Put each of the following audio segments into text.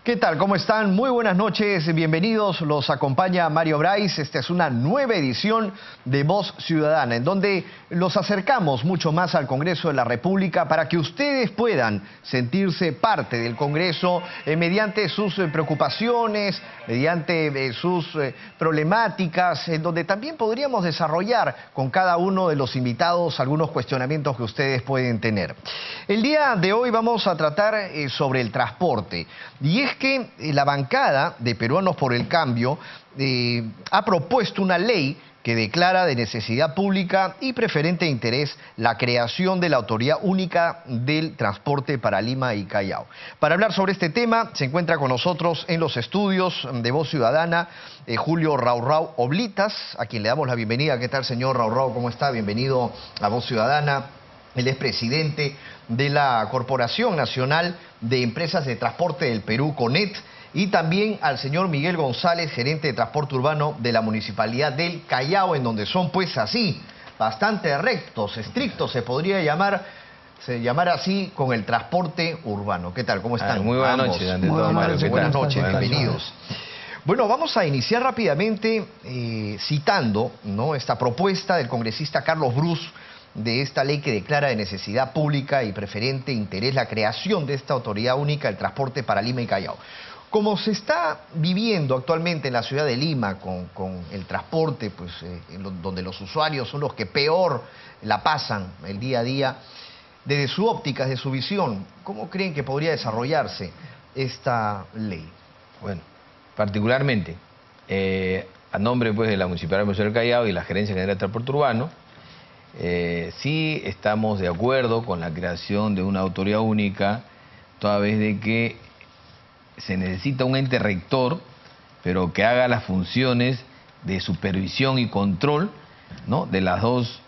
¿Qué tal? ¿Cómo están? Muy buenas noches, bienvenidos. Los acompaña Mario Brais. Esta es una nueva edición de Voz Ciudadana, en donde los acercamos mucho más al Congreso de la República para que ustedes puedan sentirse parte del Congreso mediante sus preocupaciones, mediante sus problemáticas, en donde también podríamos desarrollar con cada uno de los invitados algunos cuestionamientos que ustedes pueden tener. El día de hoy vamos a tratar sobre el transporte, y es que la bancada de Peruanos por el Cambio ha propuesto una ley que declara de necesidad pública y preferente interés la creación de la Autoridad Única del Transporte para Lima y Callao. Para hablar sobre este tema se encuentra con nosotros en los estudios de Voz Ciudadana Julio Raurrao Oblitas, a quien le damos la bienvenida. ¿Qué tal, señor Raurrao? ¿Cómo está? Bienvenido a Voz Ciudadana. Él es presidente de la Corporación Nacional de Empresas de Transporte del Perú, CONET, y también al señor Miguel González, gerente de Transporte Urbano de la Municipalidad del Callao, en donde son pues así, bastante rectos, estrictos, se podría llamar así con el transporte urbano. ¿Qué tal? ¿Cómo están? Muy buenas noches, ante todo, Mario. Buenas noches, bienvenidos. Bueno, vamos a iniciar rápidamente citando, ¿no?, esta propuesta del congresista Carlos Brus, de esta ley que declara de necesidad pública y preferente interés la creación de esta Autoridad Única del Transporte para Lima y Callao. Como se está viviendo actualmente en la ciudad de Lima con el transporte, pues, donde los usuarios son los que peor la pasan el día a día, desde su óptica, desde su visión, ¿cómo creen que podría desarrollarse esta ley? Bueno, particularmente, a nombre pues de la Municipalidad del Callao y la Gerencia General de Transporte Urbano, sí estamos de acuerdo con la creación de una autoridad única, toda vez de que se necesita un ente rector, pero que haga las funciones de supervisión y control, ¿no?, de las dos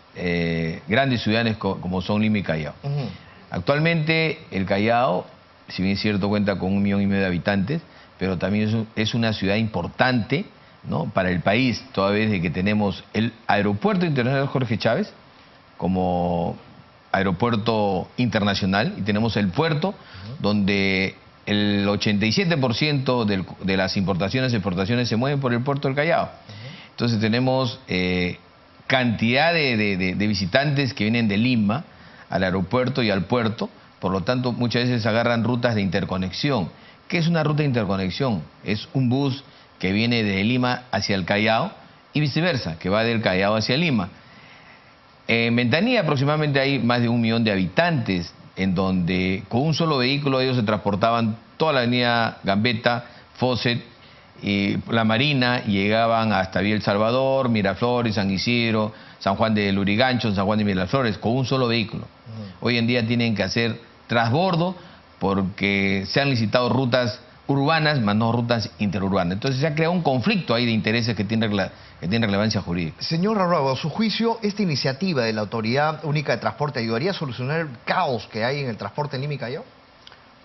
grandes ciudades como son Lima y Callao. Actualmente el Callao, si bien es cierto, cuenta con 1,5 millones de habitantes, pero también es una ciudad importante, ¿no?, para el país, toda vez de que tenemos el Aeropuerto Internacional Jorge Chávez como aeropuerto internacional, y tenemos el puerto donde el 87% de las importaciones y exportaciones se mueven por el puerto del Callao. Entonces tenemos cantidad de visitantes que vienen de Lima al aeropuerto y al puerto, por lo tanto muchas veces agarran rutas de interconexión. ¿Qué es una ruta de interconexión? Es un bus que viene de Lima hacia el Callao y viceversa, que va del Callao hacia Lima. En Ventanilla aproximadamente hay más de 1 millón de habitantes, en donde con un solo vehículo ellos se transportaban toda la avenida Gambetta, Fawcett y La Marina, y llegaban hasta Villa El Salvador, Miraflores, San Isidro, San Juan de Lurigancho, San Juan de Miraflores, con un solo vehículo. Hoy en día tienen que hacer transbordo porque se han licitado rutas urbanas, más no rutas interurbanas. Entonces se ha creado un conflicto ahí de intereses que tiene relevancia jurídica. Señor Raurrao, a su juicio, ¿esta iniciativa de la Autoridad Única de Transporte ayudaría a solucionar el caos que hay en el transporte en Lima y Callao?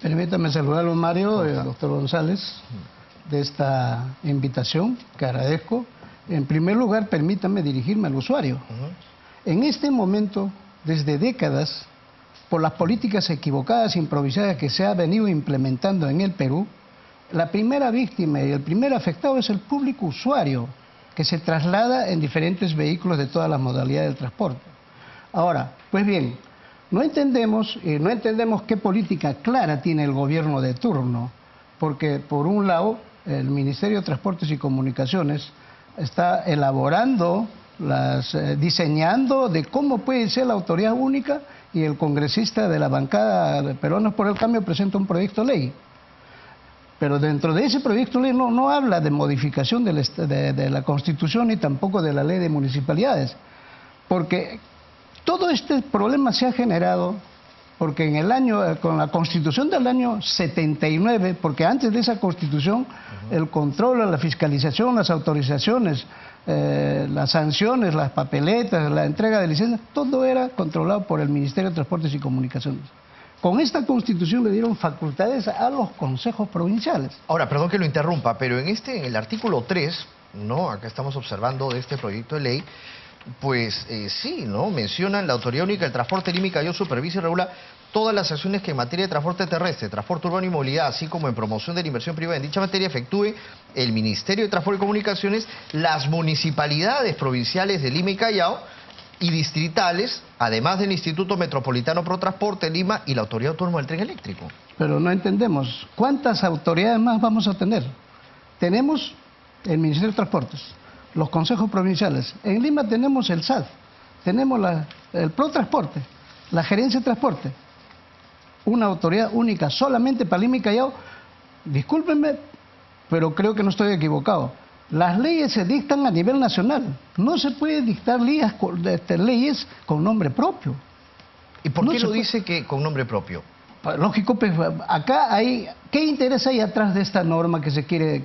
Permítame saludarlo, Mario, doctor González, de esta invitación, que agradezco. En primer lugar, permítame dirigirme al usuario. En este momento, desde décadas, por las políticas equivocadas, improvisadas que se ha venido implementando en el Perú, la primera víctima y el primer afectado es el público usuario, que se traslada en diferentes vehículos de todas las modalidades del transporte. Ahora, pues bien, no entendemos qué política clara tiene el gobierno de turno, porque por un lado el Ministerio de Transportes y Comunicaciones está elaborando, diseñando de cómo puede ser la autoridad única, y el congresista de la bancada de Peruanos por el Cambio presenta un proyecto de ley. Pero dentro de ese proyecto de ley no habla de modificación de la Constitución ni tampoco de la Ley de Municipalidades, porque todo este problema se ha generado porque con la Constitución del año 79, porque antes de esa Constitución el control, la fiscalización, las autorizaciones, las sanciones, las papeletas, la entrega de licencias, todo era controlado por el Ministerio de Transportes y Comunicaciones. Con esta Constitución le dieron facultades a los consejos provinciales. Ahora, perdón que lo interrumpa, pero en el artículo 3, ¿no?, acá estamos observando de este proyecto de ley, pues sí, ¿no?, mencionan la Autoridad Única del Transporte Lima y Callao supervisa y regula todas las acciones que en materia de transporte terrestre, transporte urbano y movilidad, así como en promoción de la inversión privada en dicha materia, efectúe el Ministerio de Transporte y Comunicaciones, las municipalidades provinciales de Lima y Callao y distritales, además del Instituto Metropolitano Pro Transporte Lima y la Autoridad Autónoma del Tren Eléctrico. Pero no entendemos, ¿cuántas autoridades más vamos a tener? Tenemos el Ministerio de Transportes, los consejos provinciales. En Lima tenemos el SAT, tenemos el Pro Transporte, la Gerencia de Transporte. Una autoridad única solamente para Lima y Callao. Discúlpenme, pero creo que no estoy equivocado. Las leyes se dictan a nivel nacional. No se puede dictar leyes con nombre propio. ¿Y por No qué se lo puede. dice que con nombre propio? Lógico, pues acá hay... ¿Qué interés hay atrás de esta norma que se quiere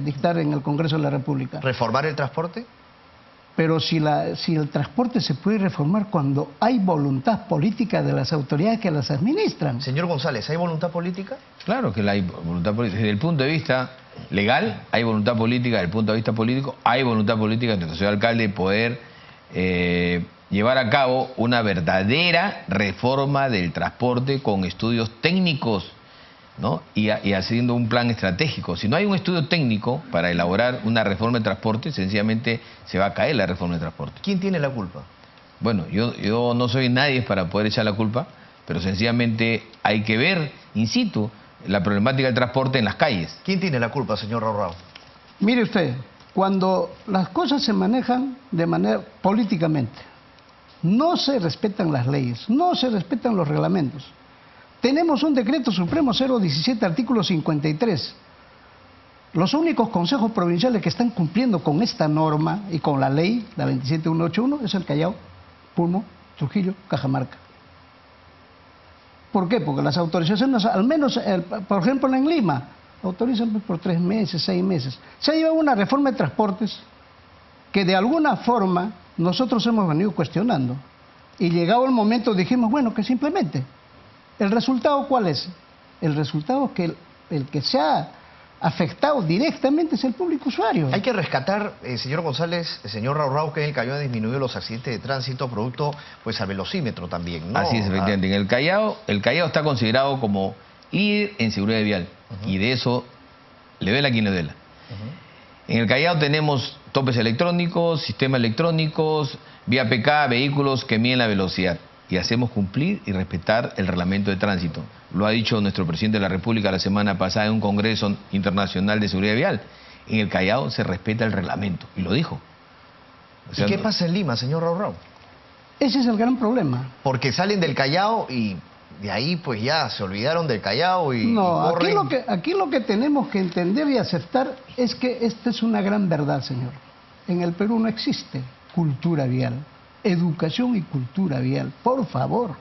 dictar en el Congreso de la República? ¿Reformar el transporte? Pero si el transporte se puede reformar cuando hay voluntad política de las autoridades que las administran. Señor González, ¿hay voluntad política? Claro que hay voluntad política. Desde el punto de vista legal hay voluntad política, desde el punto de vista político hay voluntad política de nuestro señor alcalde de poder llevar a cabo una verdadera reforma del transporte con estudios técnicos, ¿no? y haciendo un plan estratégico. Si no hay un estudio técnico para elaborar una reforma de transporte, sencillamente se va a caer la reforma de transporte. ¿Quién tiene la culpa? Bueno, yo no soy nadie para poder echar la culpa, pero sencillamente hay que ver in situ la problemática del transporte en las calles. ¿Quién tiene la culpa, señor Raurao? Mire usted, cuando las cosas se manejan de manera políticamente, no se respetan las leyes, no se respetan los reglamentos. Tenemos un decreto supremo 017, artículo 53. Los únicos consejos provinciales que están cumpliendo con esta norma y con la ley, la 27181, es el Callao, Puno, Trujillo, Cajamarca. ¿Por qué? Porque las autorizaciones, al menos, por ejemplo, en Lima, autorizan por 3 meses, 6 meses. Se ha llevado una reforma de transportes que de alguna forma nosotros hemos venido cuestionando. Y llegado el momento dijimos, bueno, que simplemente. ¿El resultado cuál es? El resultado es que el que se ha afectado directamente es el público usuario. Hay que rescatar, señor González, señor Raurao, que en el Callao ha disminuido los accidentes de tránsito producto pues al velocímetro también, ¿no? Así es, efectivamente. En el Callao está considerado como líder en seguridad vial. Y de eso le duela a quien le duela. En el Callao tenemos topes electrónicos, sistemas electrónicos, vía PK, vehículos que miden la velocidad. Y hacemos cumplir y respetar el reglamento de tránsito. Lo ha dicho nuestro presidente de la República la semana pasada en un Congreso Internacional de Seguridad Vial. En el Callao se respeta el reglamento, y lo dijo. O sea, ¿Y qué pasa en Lima, señor Raurao? Ese es el gran problema. Porque salen del Callao y de ahí pues ya se olvidaron del Callao y No, corren. aquí lo que tenemos que entender y aceptar es que esta es una gran verdad, señor. En el Perú no existe cultura vial. Educación y cultura vial, por favor.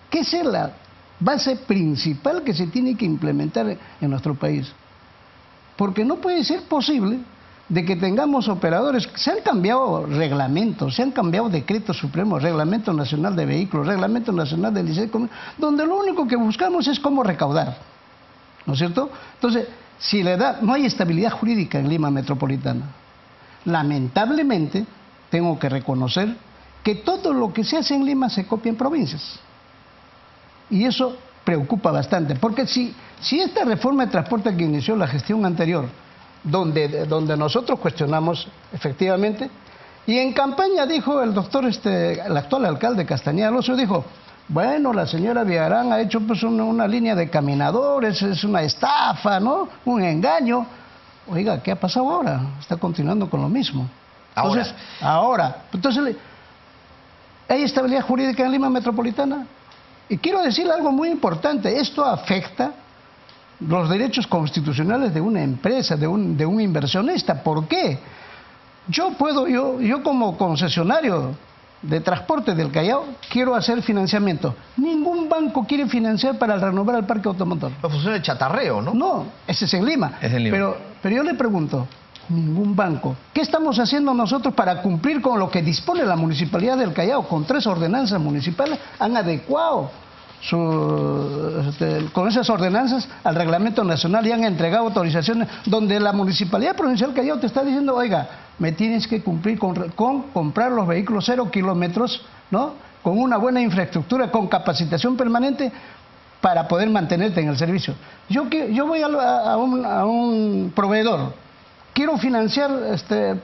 ¿Qué es la base principal que se tiene que implementar en nuestro país? Porque no puede ser posible de que tengamos operadores. Se han cambiado reglamentos, se han cambiado decretos supremos, Reglamento Nacional de Vehículos, Reglamento Nacional de Licencia, donde lo único que buscamos es cómo recaudar, ¿no es cierto? Entonces, si no hay estabilidad jurídica en Lima Metropolitana. Lamentablemente, tengo que reconocer que todo lo que se hace en Lima se copia en provincias. Y eso preocupa bastante, porque si esta reforma de transporte que inició la gestión anterior, donde nosotros cuestionamos efectivamente, y en campaña dijo el doctor, el actual alcalde Castañeda Alonso, dijo, bueno, la señora Villarán ha hecho pues una línea de caminadores, es una estafa, ¿no? Un engaño. Oiga, ¿qué ha pasado ahora? Está continuando con lo mismo. Entonces, entonces, ¿hay estabilidad jurídica en Lima Metropolitana? Y quiero decirle algo muy importante, esto afecta los derechos constitucionales de una empresa, de un inversionista. ¿Por qué? Yo como concesionario de transporte del Callao quiero hacer financiamiento. Ningún banco quiere financiar para renovar el parque automotor. La función de chatarreo, ¿no? No, ese es en Lima. Es en Lima. Pero yo le pregunto, ningún banco. ¿Qué estamos haciendo nosotros para cumplir con lo que dispone la Municipalidad del Callao? Con 3 ordenanzas municipales han adecuado con esas ordenanzas al Reglamento Nacional y han entregado autorizaciones donde la Municipalidad Provincial del Callao te está diciendo, oiga, me tienes que cumplir con comprar los vehículos 0 kilómetros, ¿no? con una buena infraestructura, con capacitación permanente para poder mantenerte en el servicio. Yo voy a un proveedor, quiero financiar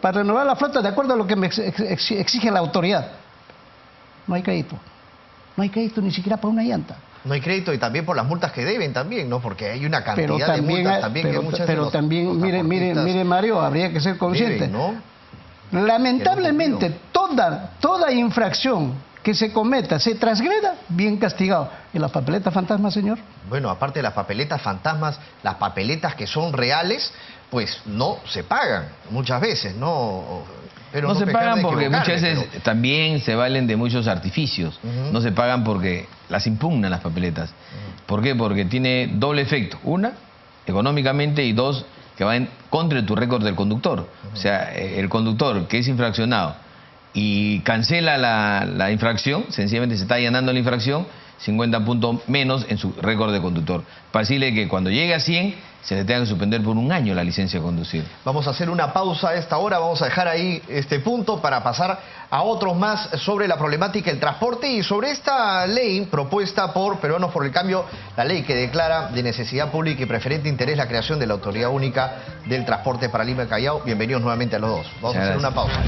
para renovar la flota de acuerdo a lo que me exige la autoridad. No hay crédito. No hay crédito ni siquiera para una llanta. No hay crédito y también por las multas que deben también, ¿no? Porque hay una cantidad de multas también que muchas pero también, mire Mario, habría que ser consciente. Deben, ¿no? Lamentablemente, toda infracción que se cometa, se transgreda, bien castigado. ¿Y las papeletas fantasmas, señor? Bueno, aparte de las papeletas fantasmas, las papeletas que son reales, pues no se pagan muchas veces, ¿no? Pero no se pagan porque muchas veces pero... también se valen de muchos artificios. No se pagan porque las impugnan las papeletas. ¿Por qué? Porque tiene doble efecto. Una, económicamente, y dos, que va en contra de tu récord del conductor. O sea, el conductor que es infraccionado y cancela la infracción, sencillamente se está allanando la infracción, 50 puntos menos en su récord de conductor. Para decirle que cuando llegue a 100 se le tenga que suspender por un año la licencia de conducir. Vamos a hacer una pausa a esta hora, vamos a dejar ahí este punto para pasar a otros más sobre la problemática del transporte y sobre esta ley propuesta por Peruanos por el Cambio, la ley que declara de necesidad pública y preferente interés la creación de la Autoridad Única del Transporte para Lima y Callao. Bienvenidos nuevamente a los dos. Vamos a hacer una pausa.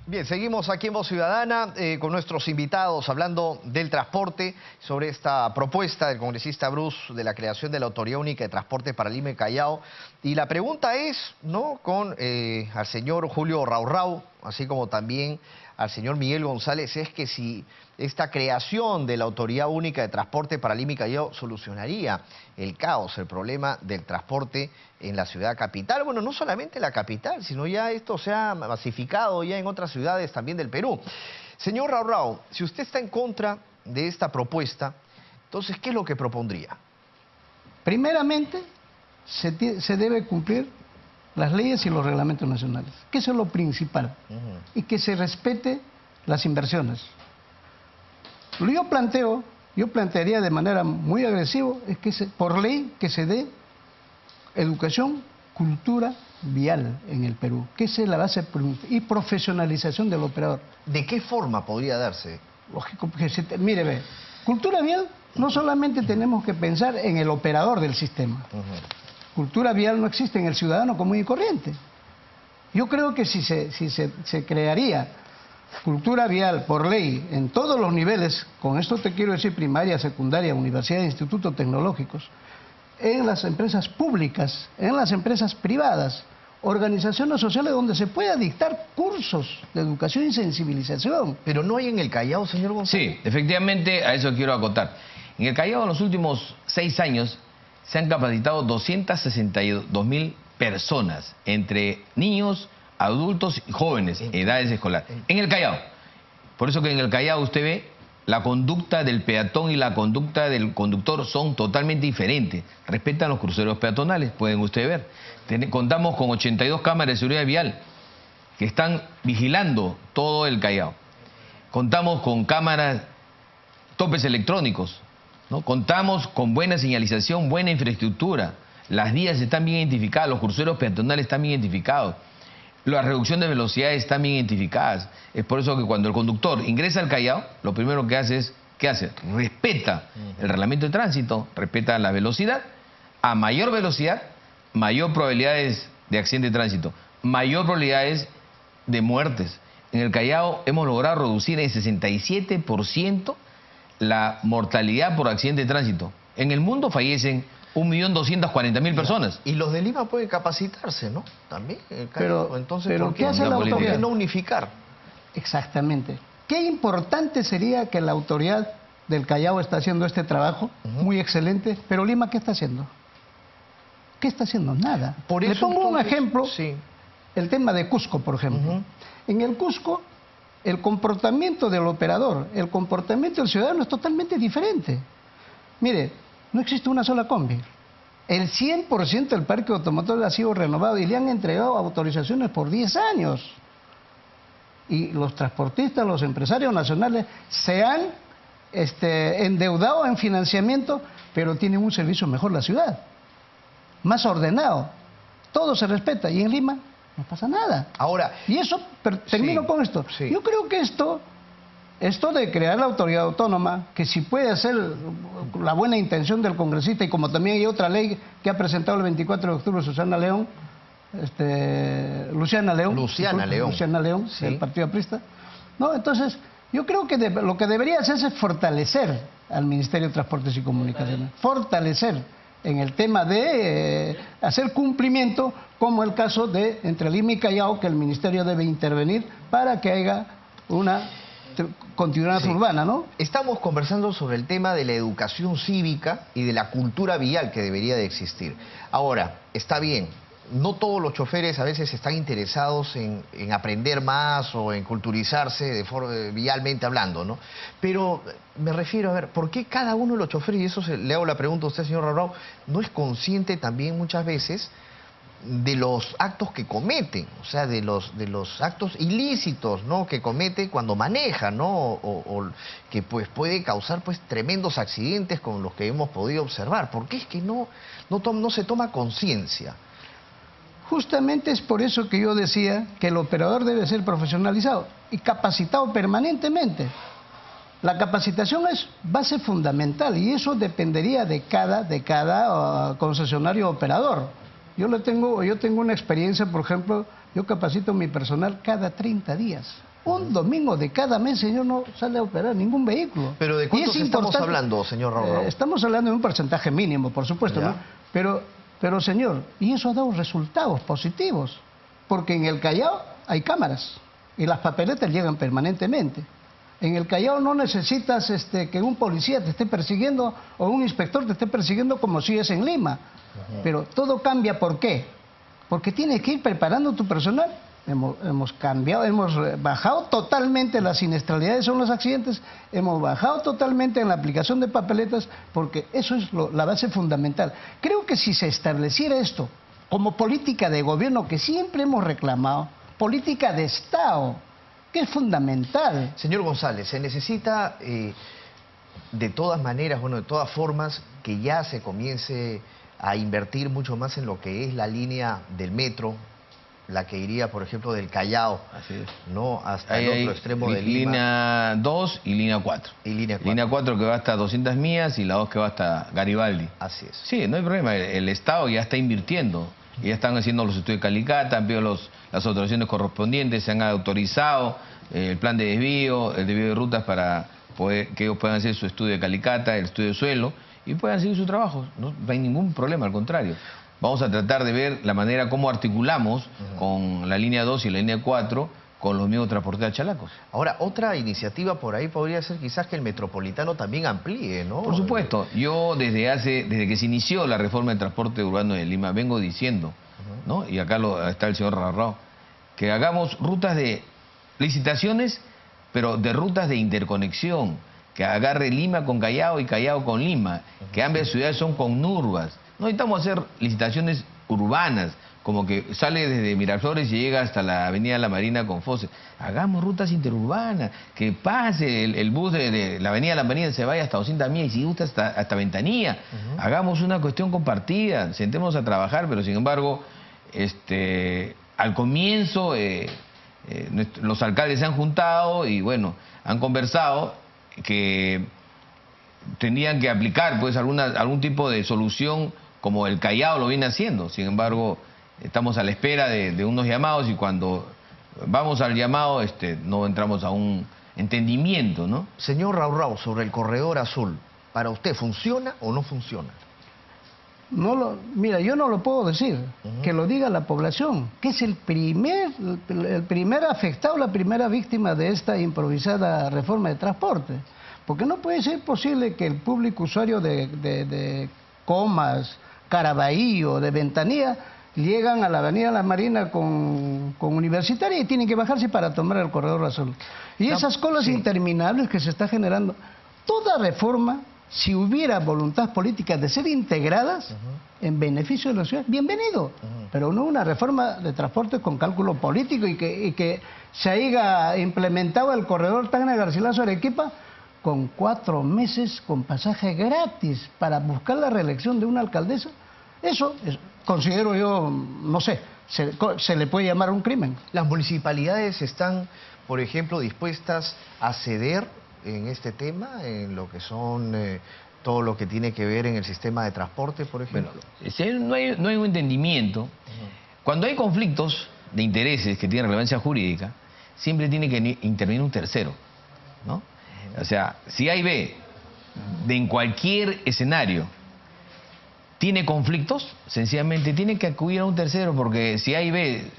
Bien, seguimos aquí en Voz Ciudadana con nuestros invitados hablando del transporte, sobre esta propuesta del congresista Bruce de la creación de la Autoridad Única de Transporte para Lima y Callao. Y la pregunta es, ¿no?, con al señor Julio Raurrau, así como también al señor Miguel González, es que si esta creación de la Autoridad Única de Transporte para Lima y Callao solucionaría el caos, el problema del transporte en la ciudad capital. Bueno, no solamente en la capital, sino ya esto se ha masificado ya en otras ciudades también del Perú. Señor Raurrau, si usted está en contra de esta propuesta, entonces, ¿qué es lo que propondría? Primeramente, se debe cumplir las leyes y los reglamentos nacionales, que eso es lo principal, y que se respete las inversiones. Yo plantearía de manera muy agresiva, es que por ley que se dé educación, cultura vial en el Perú, que es la base, y profesionalización del operador. ¿De qué forma podría darse? Lógico, mire, ve, cultura vial, no solamente tenemos que pensar en el operador del sistema. Cultura vial no existe en el ciudadano común y corriente. Yo creo que si se crearía cultura vial por ley en todos los niveles, con esto te quiero decir primaria, secundaria, universidad, institutos tecnológicos, en las empresas públicas, en las empresas privadas, organizaciones sociales donde se pueda dictar cursos de educación y sensibilización. Pero no hay en el Callao, señor González. Sí, efectivamente, a eso quiero acotar. En el Callao en los últimos 6 años se han capacitado 262.000 personas, entre niños, adultos y jóvenes, edades escolares. En el Callao. Por eso que en el Callao usted ve la conducta del peatón y la conducta del conductor son totalmente diferentes. Respetan los cruceros peatonales, pueden ustedes ver. Contamos con 82 cámaras de seguridad vial que están vigilando todo el Callao. Contamos con cámaras, topes electrónicos, ¿no? Contamos con buena señalización, buena infraestructura. Las vías están bien identificadas, los cruceros peatonales están bien identificados. La reducción de velocidades están bien identificadas. Es por eso que cuando el conductor ingresa al Callao, lo primero que hace es, ¿qué hace? Respeta el reglamento de tránsito, respeta la velocidad. A mayor velocidad, mayor probabilidades de accidente de tránsito, mayor probabilidades de muertes. En el Callao hemos logrado reducir en 67% la mortalidad por accidente de tránsito. En el mundo fallecen 1.240.000 personas. Y los de Lima pueden capacitarse, ¿no? También. Pero entonces, ¿qué hace la autoridad? ¿Por qué no unificar? Exactamente. Qué importante sería que la autoridad del Callao está haciendo este trabajo, muy excelente, pero Lima, ¿qué está haciendo? ¿Qué está haciendo? Nada. Por Le eso, pongo un entonces, ejemplo, sí. El tema de Cusco, por ejemplo. En el Cusco, el comportamiento del operador, el comportamiento del ciudadano es totalmente diferente. Mire, no existe una sola combi. El 100% del parque automotor ha sido renovado y le han entregado autorizaciones por 10 años. y los transportistas, los empresarios nacionales se han endeudado en financiamiento, pero tienen un servicio mejor la ciudad, más ordenado, todo se respeta, y en Lima no pasa nada. Ahora, y eso, termino con esto, yo creo que esto de crear la autoridad autónoma, que si puede ser la buena intención del congresista, y como también hay otra ley que ha presentado el 24 de octubre Luciana León, del Partido Aprista, ¿no? Entonces, yo creo que lo que debería hacerse es fortalecer al Ministerio de Transportes y Comunicaciones, fortalecer en el tema de hacer cumplimiento, como el caso de entre Lima y Callao, que el Ministerio debe intervenir para que haya una continuidad urbana, ¿no? Estamos conversando sobre el tema de la educación cívica y de la cultura vial que debería de existir. Ahora, está bien, no todos los choferes a veces están interesados en aprender más o en culturizarse vialmente hablando, ¿no? Pero me refiero a ver, ¿por qué cada uno de los choferes, y eso le hago la pregunta a usted, señor Raurao, no es consciente también muchas veces de los actos que cometen, o sea, de los actos ilícitos, ¿no?, que comete cuando maneja, ¿no?, o que pues puede causar pues tremendos accidentes como los que hemos podido observar? ¿Por qué es que no se toma conciencia? Justamente es por eso que yo decía que el operador debe ser profesionalizado y capacitado permanentemente. La capacitación es base fundamental y eso dependería de cada concesionario operador. Yo tengo una experiencia, por ejemplo, yo capacito a mi personal cada 30 días. Un domingo de cada mes, señor, no sale a operar ningún vehículo. ¿Pero de cuántos estamos hablando, señor Raurao? Estamos hablando de un porcentaje mínimo, por supuesto, ¿no? Pero, señor, y eso ha dado resultados positivos, porque en el Callao hay cámaras y las papeletas llegan permanentemente. En el Callao no necesitas que un policía te esté persiguiendo o un inspector te esté persiguiendo como si es en Lima. Pero todo cambia, ¿por qué? Porque tienes que ir preparando tu personal. Hemos bajado totalmente las siniestralidades, son los accidentes, hemos bajado totalmente en la aplicación de papeletas, porque eso es la base fundamental. Creo que si se estableciera esto como política de gobierno, que siempre hemos reclamado, política de Estado, que es fundamental. Señor González, se necesita de todas maneras, de todas formas, que ya se comience a invertir mucho más en lo que es la línea del metro, la que iría, por ejemplo, del Callao, ¿no?, hasta el otro extremo de Lima. Línea 2 y línea 4. Y línea 4. Línea 4 que va hasta 200 millas y la 2 que va hasta Garibaldi. Así es. Sí, no hay problema. El Estado ya está invirtiendo. Ya están haciendo los estudios de Calicata, han pedido las autorizaciones correspondientes, se han autorizado el plan de desvío, el desvío de rutas para que ellos puedan hacer su estudio de Calicata, el estudio de suelo, y puedan seguir su trabajo. No hay ningún problema, al contrario. Vamos a tratar de ver la manera como articulamos con la línea 2 y la línea 4 con los mismos transportistas chalacos. Ahora, otra iniciativa por ahí podría ser quizás que el metropolitano también amplíe, ¿no? Por supuesto. Yo desde que se inició la reforma del transporte urbano de Lima vengo diciendo, ¿no?, y acá está el señor Raurao, que hagamos rutas de licitaciones, pero de rutas de interconexión, que agarre Lima con Callao y Callao con Lima, que ambas ciudades son conurbas. No necesitamos hacer licitaciones urbanas, como que sale desde Miraflores y llega hasta la avenida La Marina con Fose. Hagamos rutas interurbanas, que pase el bus de la avenida La Marina, se vaya hasta 200 millas y si gusta hasta Ventanilla. Hagamos una cuestión compartida, sentémonos a trabajar, pero sin embargo, al comienzo los alcaldes se han juntado y bueno, han conversado que tendrían que aplicar pues algún tipo de solución como el Callao lo viene haciendo. Sin embargo, estamos a la espera de unos llamados y cuando vamos al llamado no entramos a un entendimiento, ¿no? Señor Raurao, sobre el corredor azul, ¿para usted funciona o no funciona? Mira, yo no lo puedo decir, que lo diga la población, que es el primer afectado, la primera víctima de esta improvisada reforma de transporte. Porque no puede ser posible que el público usuario de Comas, Caraballo, de Ventanilla, llegan a la avenida La Marina con Universitaria y tienen que bajarse para tomar el corredor azul. Y esas colas interminables que se está generando, toda reforma Si hubiera voluntad política de ser integradas en beneficio de la ciudad, bienvenido. Pero no una reforma de transporte con cálculo político y que se haya implementado el corredor Tacna-Garcilaso-Arequipa con 4 meses con pasaje gratis para buscar la reelección de una alcaldesa. Eso considero yo, no sé, se le puede llamar un crimen. ¿Las municipalidades están, por ejemplo, dispuestas a ceder en este tema, en lo que son todo lo que tiene que ver en el sistema de transporte, por ejemplo? Bueno, si no hay un entendimiento, cuando hay conflictos de intereses que tienen relevancia jurídica, siempre tiene que intervenir un tercero, ¿no? O sea, si A y B, en cualquier escenario, tiene conflictos, sencillamente tiene que acudir a un tercero, porque si A y B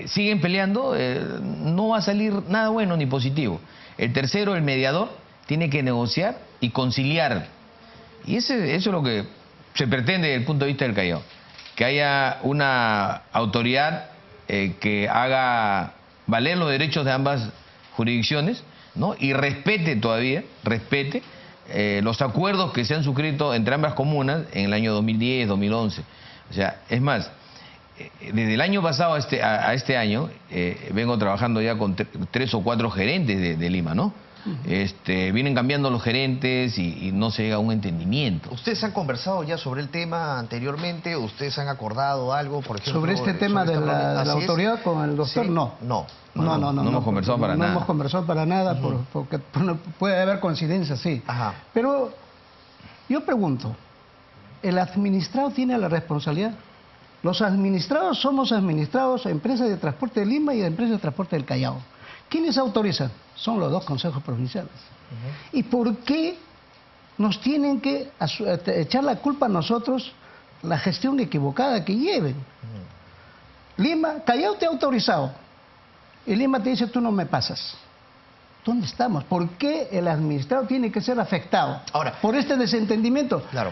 siguen peleando, no va a salir nada bueno ni positivo. El tercero, el mediador, tiene que negociar y conciliar. Y eso es lo que se pretende desde el punto de vista del Callao. Que haya una autoridad que haga valer los derechos de ambas jurisdicciones, ¿no? Y respete los acuerdos que se han suscrito entre ambas comunas en el año 2010, 2011. O sea, es más, desde el año pasado a este año vengo trabajando ya con 3 o 4 gerentes de Lima, ¿no? Vienen cambiando los gerentes y no se llega a un entendimiento. ¿Ustedes han conversado ya sobre el tema anteriormente? ¿Ustedes han acordado algo, por ejemplo? ¿Sobre este tema de la autoridad con el doctor? ¿Sí? No. No hemos conversado para nada. No hemos conversado para nada, porque puede haber coincidencias, sí. Ajá. Pero yo pregunto, ¿el administrado tiene la responsabilidad? Los administrados somos administrados a empresas de transporte de Lima y a empresas de transporte del Callao. ¿Quiénes autorizan? Son los 2 consejos provinciales. ¿Y por qué nos tienen que echar la culpa a nosotros la gestión equivocada que lleven? Lima, Callao te ha autorizado y Lima te dice tú no me pasas. ¿Dónde estamos? ¿Por qué el administrado tiene que ser afectado por este desentendimiento? Claro.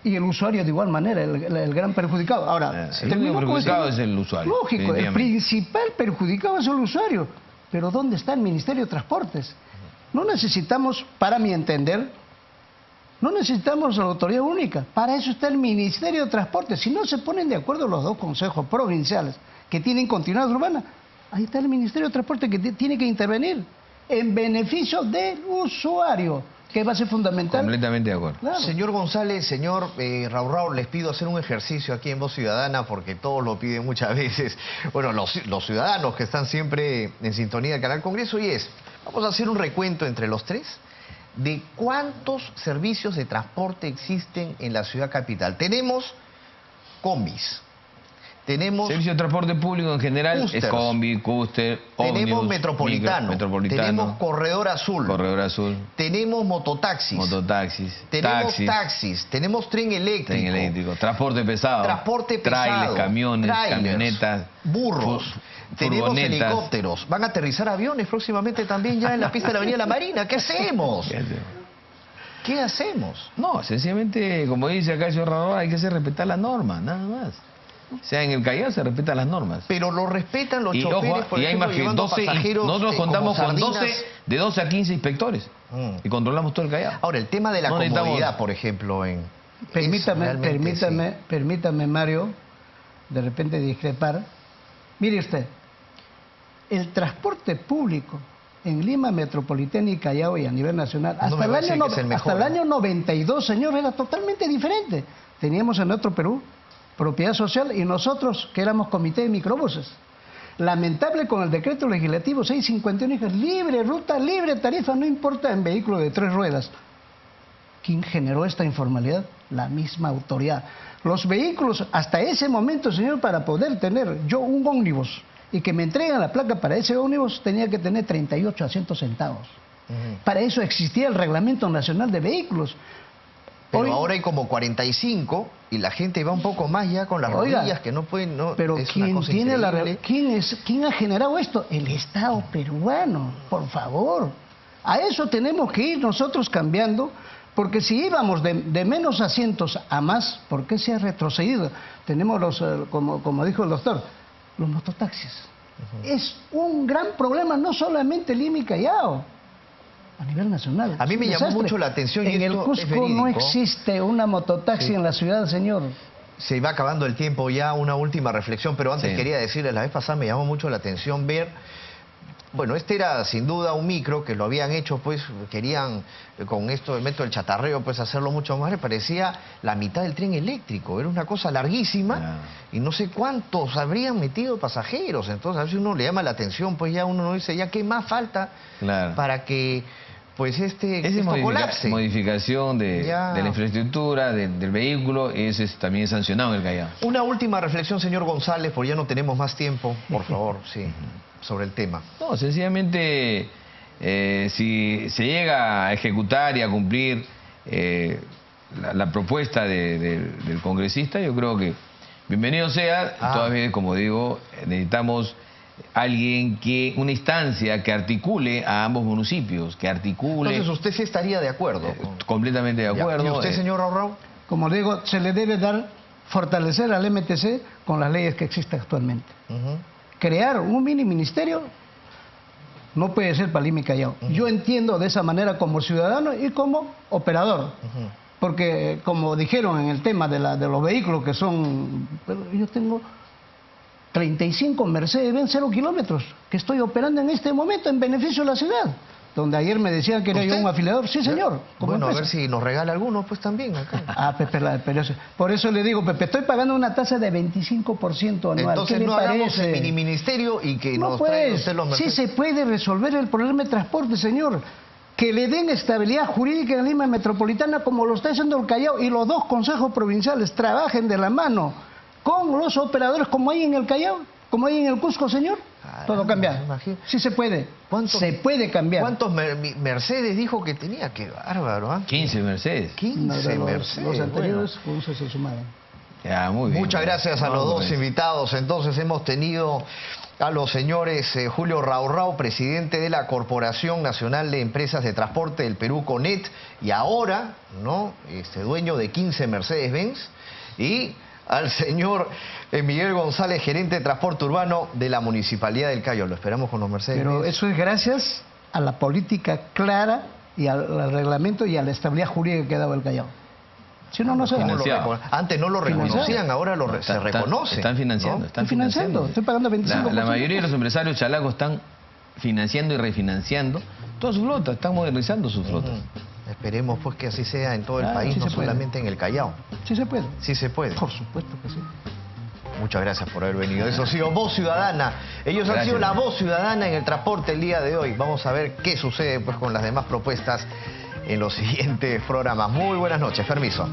Y el usuario de igual manera, el gran perjudicado. Ahora, el único perjudicado es el usuario. Lógico, el principal perjudicado es el usuario. Pero ¿dónde está el Ministerio de Transportes? No necesitamos, para mi entender, no necesitamos la autoridad única. Para eso está el Ministerio de Transportes. Si no se ponen de acuerdo los 2 consejos provinciales que tienen continuidad urbana, ahí está el Ministerio de Transportes que tiene que intervenir en beneficio del usuario, que va a ser fundamental. Completamente de acuerdo. Claro. Señor González, señor Raúl, les pido hacer un ejercicio aquí en Voz Ciudadana porque todos lo piden muchas veces. Bueno, los ciudadanos que están siempre en sintonía del Canal Congreso, y vamos a hacer un recuento entre los 3 de cuántos servicios de transporte existen en la ciudad capital. Tenemos combis. Tenemos servicio de transporte público en general, Custers. Es combi, Custer, tenemos ómnibus, metropolitano, tenemos corredor azul, tenemos mototaxis, tenemos taxis, tenemos tren eléctrico, transporte pesado, trailers, camiones, camionetas, burros, tenemos helicópteros, van a aterrizar aviones próximamente también ya en la pista de la Avenida La Marina. ¿Qué hacemos? ¿Qué hacemos? No, sencillamente, como dice acá el señor Raúl, hay que hacer respetar las normas, nada más. O sea, en el Callao se respetan las normas. Pero lo respetan los choferes, por y ejemplo, hay más que 12, nosotros contamos con 12, de 12 a 15 inspectores y controlamos todo el Callao. Ahora, el tema de la comodidad, por ejemplo, Permítame, Mario, de repente discrepar. Mire usted, el transporte público en Lima Metropolitana y Callao y a nivel nacional, hasta el año 92, señor, era totalmente diferente. Teníamos en Metro Perú propiedad social y nosotros que éramos comité de microbuses. Lamentable con el decreto legislativo 651, libre ruta, libre tarifa, no importa en vehículo de 3 ruedas. ¿Quién generó esta informalidad? La misma autoridad. Los vehículos, hasta ese momento, señor, para poder tener yo un ómnibus y que me entreguen la placa para ese ómnibus, tenía que tener 38 asientos sentados. Para eso existía el Reglamento Nacional de Vehículos. Pero ahora hay como 45 y la gente va un poco más ya con las rodillas que no pueden... No, pero ¿quién ha generado esto? El Estado peruano, por favor. A eso tenemos que ir nosotros cambiando, porque si íbamos de menos asientos a más, ¿por qué se ha retrocedido? Tenemos como dijo el doctor, los mototaxis. Es un gran problema, no solamente Lima y Callao. a nivel nacional. A mí me llamó mucho la atención. En el Cusco no existe una mototaxi en la ciudad, señor. Se va acabando el tiempo ya, una última reflexión, pero antes Sí. quería decirles, la vez pasada me llamó mucho la atención ver, bueno, este era sin duda un micro que lo habían hecho, pues querían con esto del método del chatarreo, pues hacerlo mucho más, le parecía la mitad del tren eléctrico, era una cosa larguísima y no sé cuántos habrían metido pasajeros, entonces a veces uno le llama la atención, pues ya uno no dice, ya qué más falta para que pues esto colapse. Modificación de la infraestructura, del vehículo, también es sancionado en el Callao. Una última reflexión, señor González, porque ya no tenemos más tiempo, por favor, sí, sobre el tema. No, sencillamente, si se llega a ejecutar y a cumplir la propuesta del congresista, yo creo que bienvenido sea. Todavía, como digo, necesitamos alguien una instancia que articule a ambos municipios, que articule... Entonces usted sí estaría de acuerdo. Completamente de acuerdo. ¿Y usted, señor Raurau? Como digo, se le debe fortalecer al MTC con las leyes que existen actualmente. Crear un mini ministerio no puede ser para Lima y Callao. Yo entiendo de esa manera como ciudadano y como operador. Porque como dijeron en el tema de los vehículos que son... Yo tengo 35 Mercedes-Benz 0 kilómetros que estoy operando en este momento en beneficio de la ciudad. Donde ayer me decían que era yo un afiliador. Sí, señor. Bueno, a ver si nos regala alguno, pues también acá. Pepe, por eso le digo, Pepe, estoy pagando una tasa de 25% anual. Entonces ¿Qué no le hagamos parece? el mini ministerio y que No, nos pues, traiga usted los Mercedes. sí se puede resolver el problema de transporte, señor. Que le den estabilidad jurídica en Lima Metropolitana como lo está haciendo el Callao, y los dos consejos provinciales trabajen de la mano con los operadores como hay en el Callao, como hay en el Cusco, señor. Todo cambia. Sí se puede. Se puede cambiar. ¿Cuántos Mercedes dijo que tenía? Qué bárbaro, 15 Mercedes. 15 Mercedes. Los anteriores, con eso se sumaron. Ya, muy bien. Muchas gracias a los dos invitados. Entonces hemos tenido a los señores Julio Raurau, presidente de la Corporación Nacional de Empresas de Transporte del Perú, CONET, y ahora, dueño de 15 Mercedes-Benz, y al señor Miguel González, gerente de transporte urbano de la Municipalidad del Callao. Lo esperamos con los Mercedes. Pero eso es gracias a la política clara y al reglamento y a la estabilidad jurídica que ha dado el Callao. Si no, no se da. Antes no lo reconocían, ahora se reconoce. Están financiando. ¿no? Están financiando. Estoy pagando 25%. La mayoría de los empresarios chalacos están financiando y refinanciando todas sus flotas, están modernizando sus flotas. Esperemos pues que así sea en todo el país, no solamente en el Callao. Sí se puede. Sí se puede. Por supuesto que sí. Muchas gracias por haber venido. Eso ha sido Voz Ciudadana. Ellos han sido la voz ciudadana en el transporte el día de hoy. Vamos a ver qué sucede pues con las demás propuestas en los siguientes programas. Muy buenas noches. Permiso.